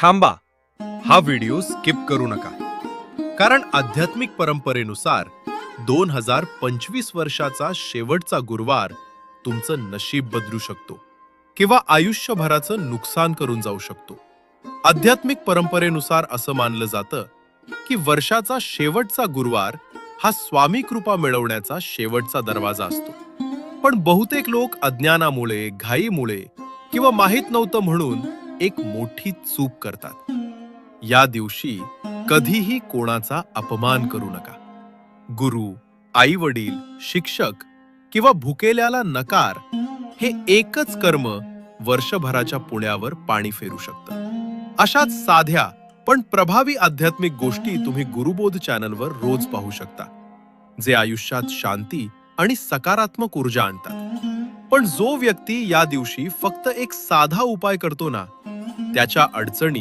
थांबा, हा video skip करू नका, कारण आध्यात्मिक परंपरेनुसार 2025 वर्षाचा शेवटचा गुरुवार तुमचं नशीब बदलू शकतो किंवा आयुष्यभराचं नुकसान करून जाऊ शकतो. आध्यात्मिक परंपरेनुसार असं मानलं जातं की वर्षाचा शेवटचा गुरुवार हा स्वामी कृपा मिळवण्याचा शेवटचा दरवाजा असतो. पण बहुतेक लोक अज्ञानामुळे, घाईमुळे किंवा माहित नव्हतं म्हणून एक मोठी चूक करतात. या दिवशी कधीही कोणाचा अपमान करू नका. गुरु, आई वडील, शिक्षक किंवा भुकेल्याला नकार हे एकच कर्म वर्षभराच्या पुण्यावर पाणी फेरू शकतं. अशाच साध्या पण प्रभावी आध्यात्मिक गोष्टी तुम्ही गुरुबोध चॅनलवर रोज पाहू शकता, जे आयुष्यात शांती आणि सकारात्मक ऊर्जा आणतात. पण जो व्यक्ती या दिवशी फक्त एक साधा उपाय करतो ना, त्याच्या अडचणी